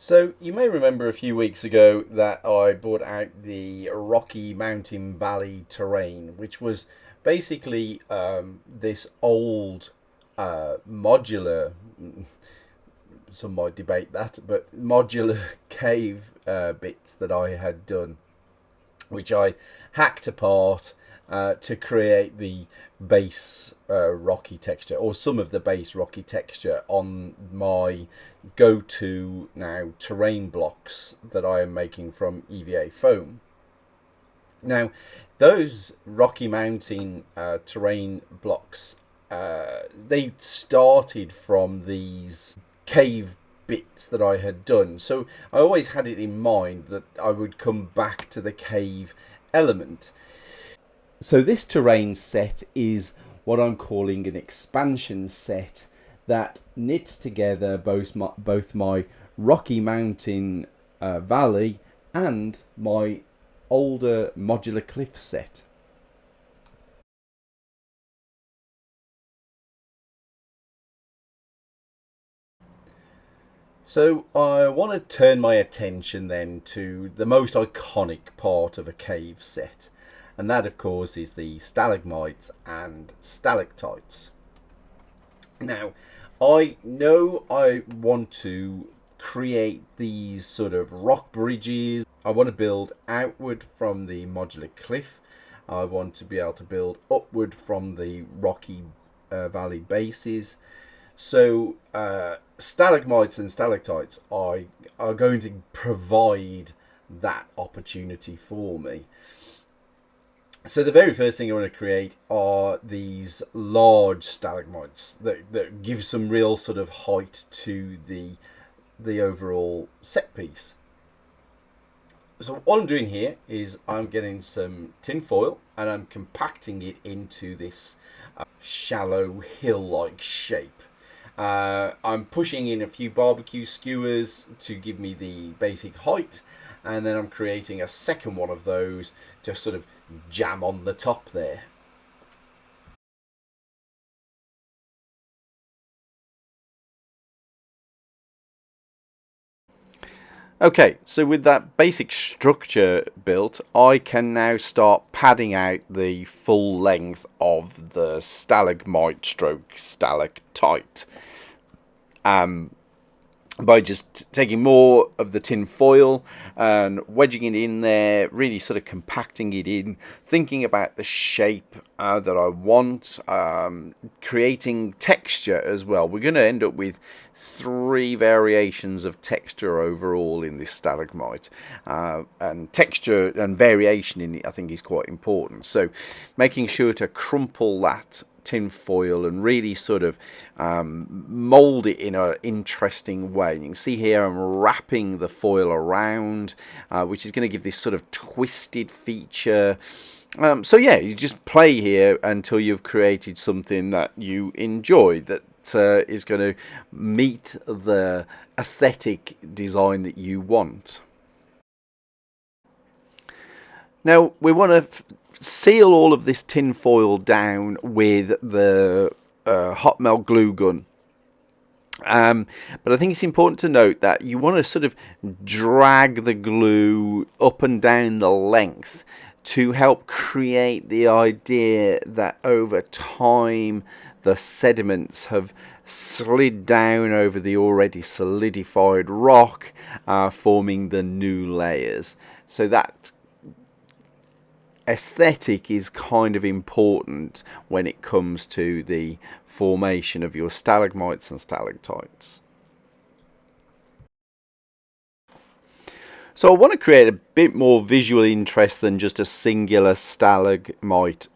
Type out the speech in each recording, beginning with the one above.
So you may remember a few weeks ago that I brought out the Rocky Mountain Valley terrain, which was basically this old modular, some might debate that, but modular cave bits that I had done, which I hacked apart to create the base rocky texture, or some of the base rocky texture, on my go-to now terrain blocks that I am making from EVA foam. Now, those Rocky Mountain terrain blocks, they started from these cave bits that I had done. So I always had it in mind that I would come back to the cave element. So this terrain set is what I'm calling an expansion set that knits together both my Rocky Mountain Valley and my older modular cliff set. So I want to turn my attention then to the most iconic part of a cave set, and that of course is the stalagmites and stalactites. Now, I know I want to create these sort of rock bridges. I want to build outward from the modular cliff. I want to be able to build upward from the rocky valley bases. So stalagmites and stalactites are going to provide that opportunity for me. So the very first thing I want to create are these large stalagmites that give some real sort of height to the overall set piece. So what I'm doing here is I'm getting some tin foil and I'm compacting it into this shallow hill-like shape. I'm pushing in a few barbecue skewers to give me the basic height, and then I'm creating a second one of those to sort of jam on the top there. Okay, so with that basic structure built, I can now start padding out the full length of the stalagmite stroke stalactite. By just taking more of the tin foil and wedging it in there, really sort of compacting it in, thinking about the shape that I want, creating texture as well. We're going to end up with 3 variations of texture overall in this stalagmite, and texture and variation in it I think is quite important. So making sure to crumple that tin foil and really sort of mold it in an interesting way. You can see here I'm wrapping the foil around, which is going to give this sort of twisted feature. So yeah, you just play here until you've created something that you enjoy, that is going to meet the aesthetic design that you want. Now we want to seal all of this tin foil down with the hot melt glue gun. But I think it's important to note that you want to sort of drag the glue up and down the length to help create the idea that over time the sediments have slid down over the already solidified rock, forming the new layers. So that aesthetic is kind of important when it comes to the formation of your stalagmites and stalactites. So I want to create a bit more visual interest than just a singular stalagmite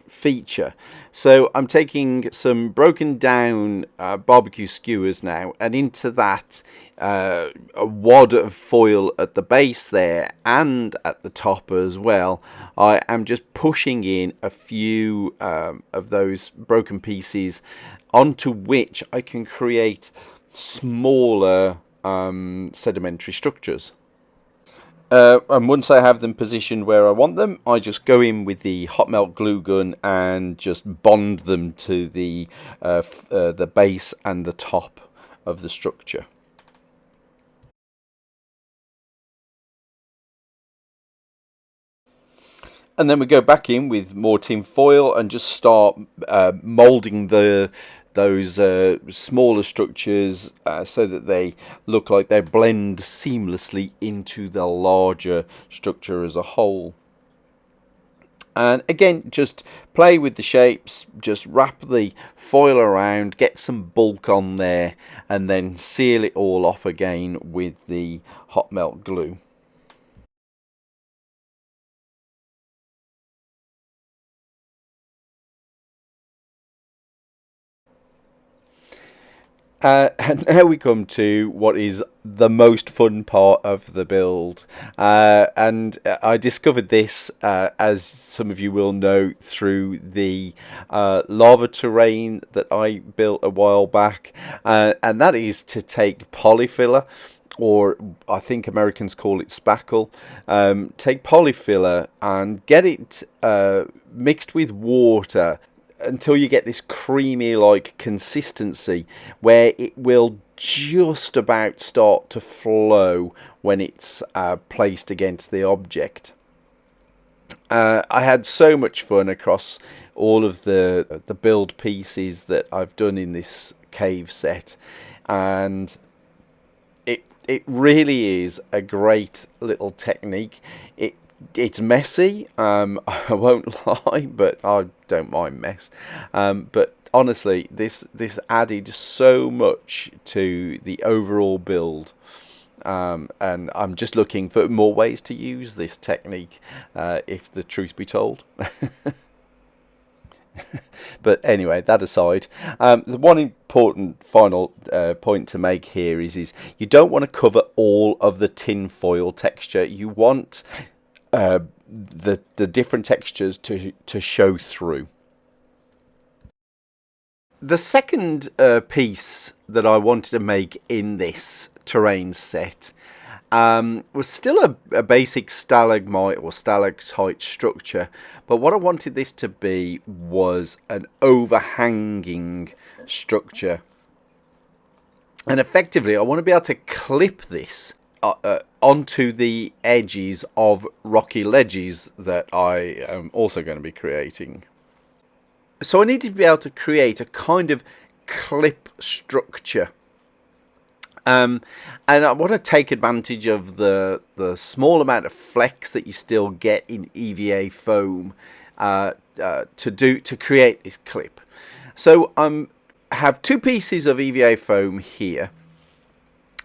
feature. So I'm taking some broken down barbecue skewers now, and into that a wad of foil at the base there and at the top as well. I am just pushing in a few of those broken pieces onto which I can create smaller sedimentary structures. And once I have them positioned where I want them, I just go in with the hot melt glue gun and just bond them to the base and the top of the structure. And then we go back in with more tin foil and just start moulding those smaller structures so that they look like they blend seamlessly into the larger structure as a whole. And again, just play with the shapes, just wrap the foil around, get some bulk on there, and then seal it all off again with the hot melt glue. And now we come to what is the most fun part of the build. And I discovered this, as some of you will know, through the lava terrain that I built a while back. And that is to take polyfiller, or I think Americans call it spackle. Take polyfiller and get it mixed with water until you get this creamy like consistency where it will just about start to flow when it's placed against the object. I had so much fun across all of the build pieces that I've done in this cave set, and it really is a great little technique. It's messy, I won't lie, but I don't mind mess. But honestly, this added so much to the overall build, and I'm just looking for more ways to use this technique, if the truth be told. But anyway, that aside, the one important final point to make here is you don't want to cover all of the tin foil texture. You want the different textures to show through. The second piece that I wanted to make in this terrain set was still a basic stalagmite or stalactite structure, but what I wanted this to be was an overhanging structure, and effectively I want to be able to clip this onto the edges of rocky ledges that I am also going to be creating. So I needed to be able to create a kind of clip structure. And I want to take advantage of the small amount of flex that you still get in EVA foam to create this clip. So I have two pieces of EVA foam here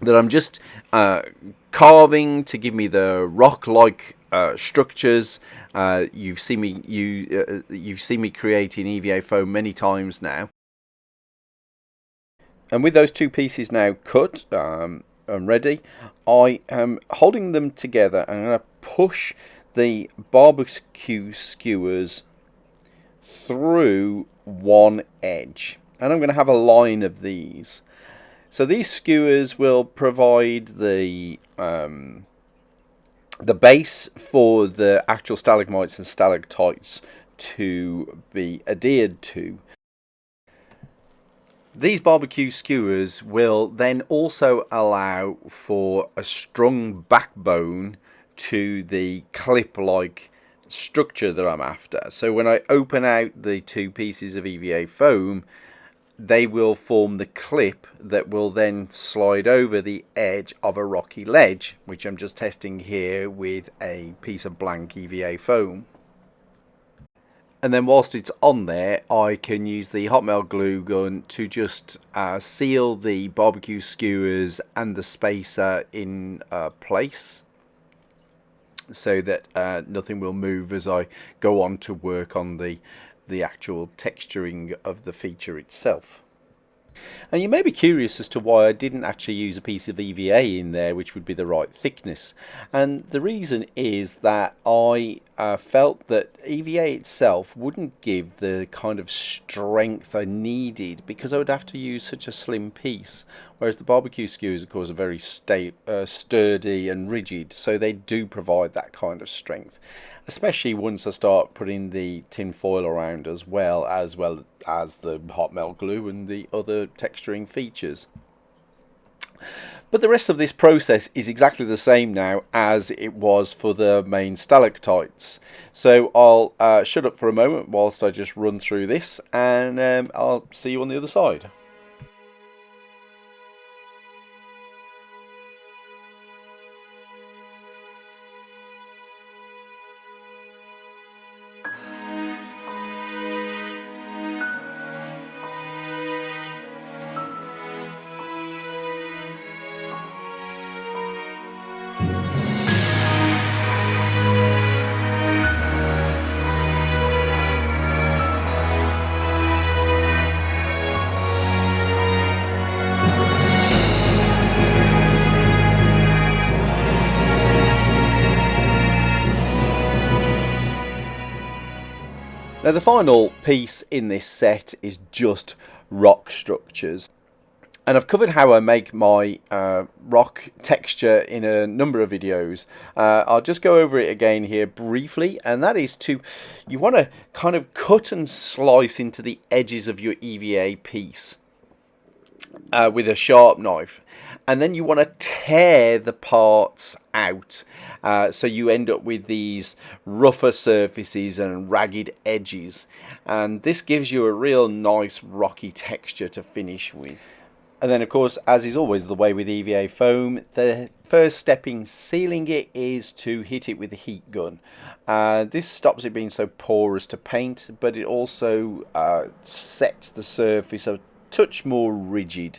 that I'm just carving to give me the rock-like structures. You've seen me creating EVA foam many times now. And with those two pieces now cut and ready, I am holding them together and I'm going to push the barbecue skewers through one edge. And I'm going to have a line of these. So these skewers will provide the base for the actual stalagmites and stalactites to be adhered to. These barbecue skewers will then also allow for a strong backbone to the clip-like structure that I'm after. So when I open out the two pieces of EVA foam, they will form the clip that will then slide over the edge of a rocky ledge, which I'm just testing here with a piece of blank EVA foam. And then whilst it's on there, I can use the hot melt glue gun to just seal the barbecue skewers and the spacer in place, so that nothing will move as I go on to work on the actual texturing of the feature itself. And you may be curious as to why I didn't actually use a piece of EVA in there which would be the right thickness, and the reason is that I felt that EVA itself wouldn't give the kind of strength I needed because I would have to use such a slim piece, whereas the barbecue skewers of course are very sturdy and rigid, so they do provide that kind of strength, especially once I start putting the tin foil around as well as the hot melt glue and the other texturing features. But the rest of this process is exactly the same now as it was for the main stalactites. So I'll shut up for a moment whilst I just run through this, and I'll see you on the other side. Now the final piece in this set is just rock structures. And I've covered how I make my rock texture in a number of videos. I'll just go over it again here briefly, and that is you want to kind of cut and slice into the edges of your EVA piece with a sharp knife. And then you want to tear the parts out, so you end up with these rougher surfaces and ragged edges, and this gives you a real nice rocky texture to finish with. And then of course, as is always the way with EVA foam, the first step in sealing it is to hit it with a heat gun. This stops it being so porous to paint, but it also sets the surface a touch more rigid.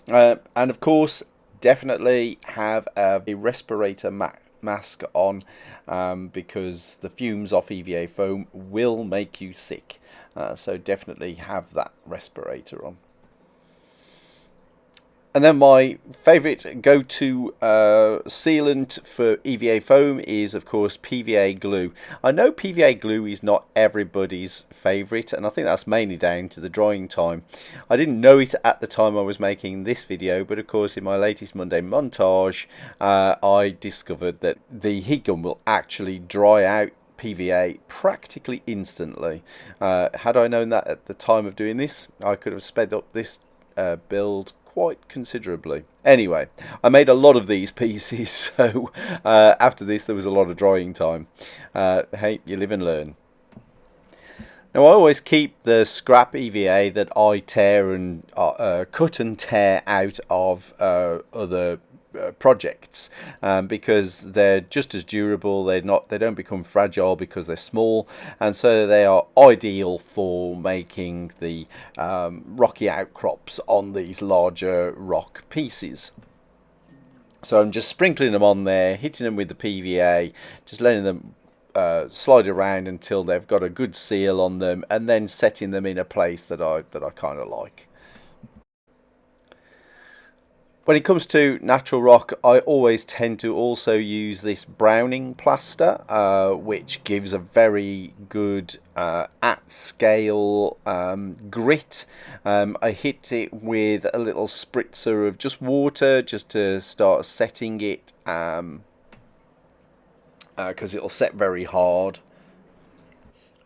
And of course, definitely have a respirator mask on, because the fumes off EVA foam will make you sick. So definitely have that respirator on. And then my favourite go-to sealant for EVA foam is, of course, PVA glue. I know PVA glue is not everybody's favourite, and I think that's mainly down to the drying time. I didn't know it at the time I was making this video, but of course in my latest Monday montage I discovered that the heat gun will actually dry out PVA practically instantly. Had I known that at the time of doing this, I could have sped up this build quite considerably. Anyway, I made a lot of these pieces, so after this there was a lot of drying time. Hey, you live and learn. Now I always keep the scrap EVA that I tear and cut and tear out of other projects, because they're just as durable. They don't become fragile because they're small, and so they are ideal for making the rocky outcrops on these larger rock pieces. So I'm just sprinkling them on there, hitting them with the PVA, just letting them slide around until they've got a good seal on them, and then setting them in a place that I kind of like. When it comes to natural rock, I always tend to also use this browning plaster, which gives a very good at scale grit. I hit it with a little spritzer of just water just to start setting it, because it'll set very hard.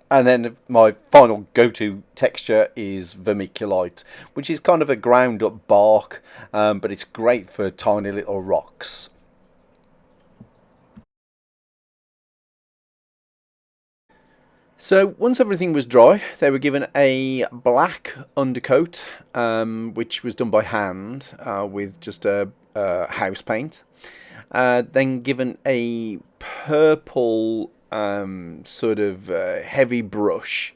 And then my final go-to texture is vermiculite, which is kind of a ground up bark, but it's great for tiny little rocks. So once everything was dry, they were given a black undercoat, which was done by hand with just a house paint. Then given a purple sort of heavy brush.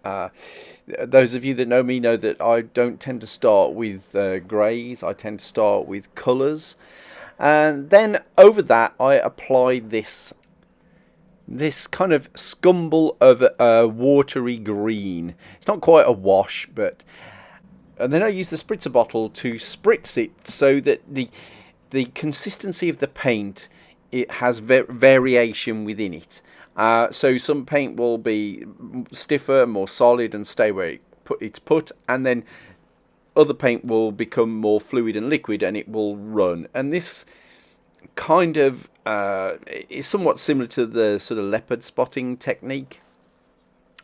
Those of you that know me know that I don't tend to start with greys. I tend to start with colours, and then over that I applied this kind of scumble of a watery green. It's not quite a wash, but and then I use the spritzer bottle to spritz it so that the consistency of the paint, it has variation within it. So some paint will be stiffer, more solid, and stay where it's put, and then other paint will become more fluid and liquid, and it will run. And this kind of is somewhat similar to the sort of leopard spotting technique.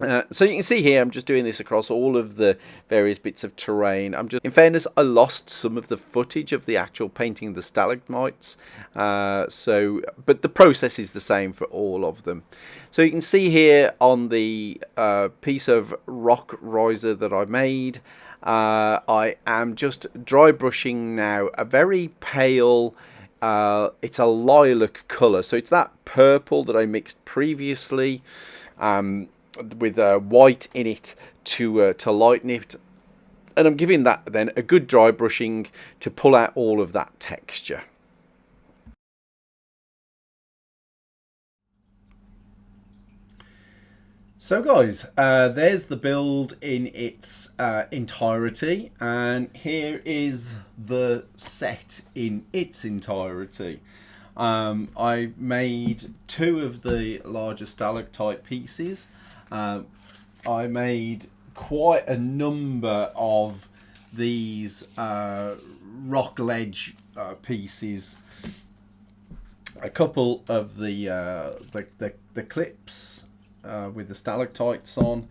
So you can see here, I'm just doing this across all of the various bits of terrain. In fairness, I lost some of the footage of the actual painting the stalagmites. But the process is the same for all of them. So you can see here on the piece of rock riser that I made, I am just dry brushing now a very pale, it's a lilac colour. So it's that purple that I mixed previously. With white in it to lighten it, and I'm giving that then a good dry brushing to pull out all of that texture. So guys, there's the build in its entirety, and here is the set in its entirety. I made 2 of the larger stalactite pieces. I made quite a number of these rock ledge pieces. A couple of the clips with the stalactites on,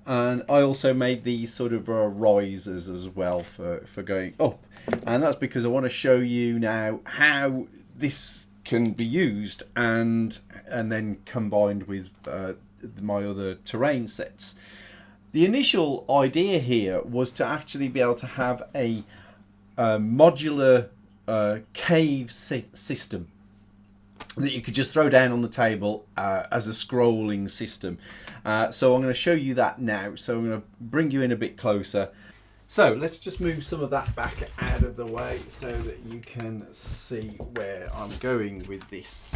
and I also made these sort of risers as well for going up. And that's because I want to show you now how this can be used and then combined with my other terrain sets. The initial idea here was to actually be able to have a modular cave system that you could just throw down on the table as a scrolling system. So I'm going to show you that now. So I'm going to bring you in a bit closer. So let's just move some of that back out of the way so that you can see where I'm going with this.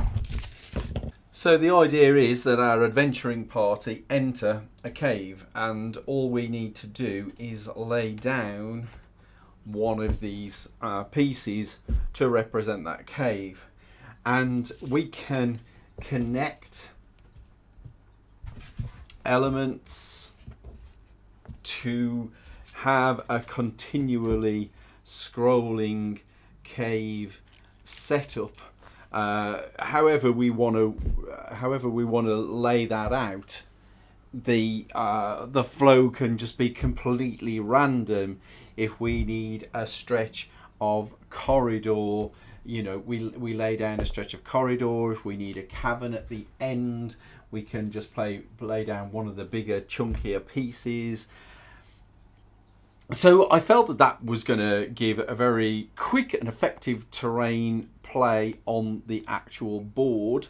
So the idea is that our adventuring party enter a cave, and all we need to do is lay down one of these pieces to represent that cave, and we can connect elements to have a continually scrolling cave setup. However we want to lay that out, the flow can just be completely random. If we need a stretch of corridor, you know, we lay down a stretch of corridor. If we need a cavern at the end, we can just lay down one of the bigger, chunkier pieces. So I felt that was going to give a very quick and effective terrain play on the actual board.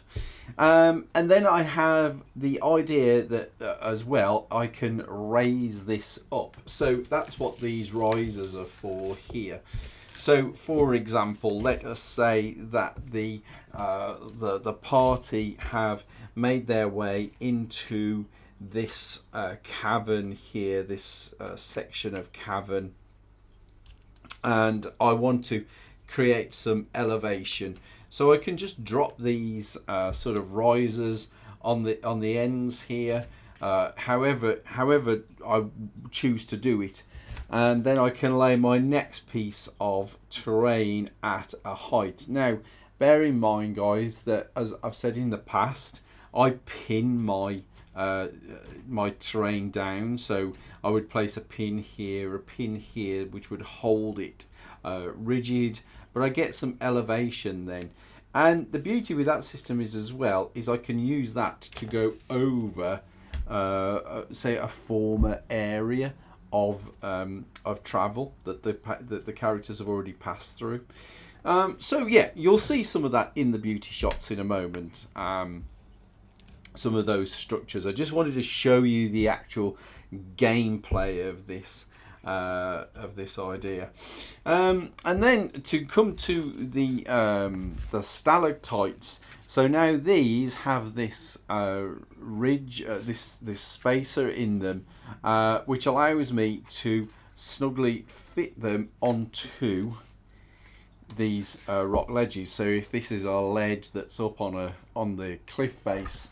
And then I have the idea that as well I can raise this up. So that's what these risers are for here. So for example, let us say that the party have made their way into this cavern here, this section of cavern, and I want to create some elevation. So I can just drop these sort of risers on the ends here, however I choose to do it, and then I can lay my next piece of terrain at a height. Now bear in mind guys that, as I've said in the past, I pin my terrain down, so I would place a pin here, which would hold it rigid, but I get some elevation then. And the beauty with that system is as well is I can use that to go over say a former area of travel that the characters have already passed through. So yeah, you'll see some of that in the beauty shots in a moment. Some of those structures. I just wanted to show you the actual gameplay of this idea, and then to come to the stalactites. So now these have this ridge, this spacer in them, which allows me to snugly fit them onto these rock ledges. So if this is a ledge that's up on the cliff face,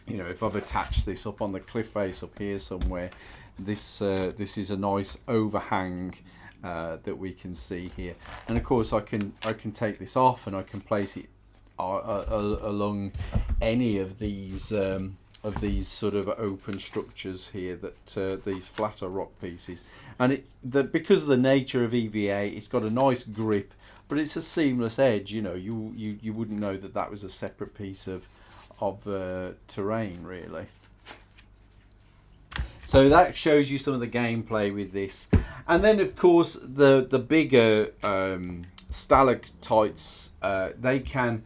you know, if I've attached this up on the cliff face up here somewhere, this is a nice overhang that we can see here. And of course I can take this off and I can place it along any of these of these sort of open structures here, that these flatter rock pieces, and because of the nature of EVA, it's got a nice grip, but it's a seamless edge. You know, you wouldn't know that that was a separate piece of terrain really. So that shows you some of the gameplay with this, and then of course the bigger stalactites, they can,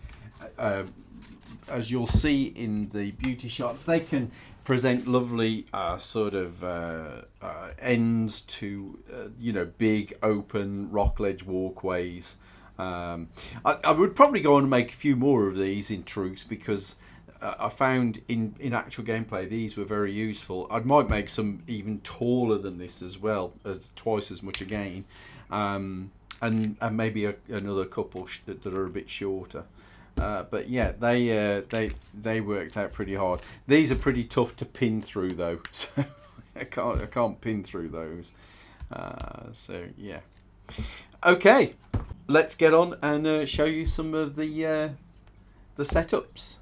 as you'll see in the beauty shots, they can present lovely sort of ends to you know, big open rock ledge walkways. I would probably go on and make a few more of these in truth, because I found in actual gameplay these were very useful. I might make some even taller than this as well, as twice as much again, and maybe another couple that are a bit shorter. But yeah, they worked out pretty hard. These are pretty tough to pin through though, so I can't pin through those. So yeah, okay, let's get on and show you some of the setups.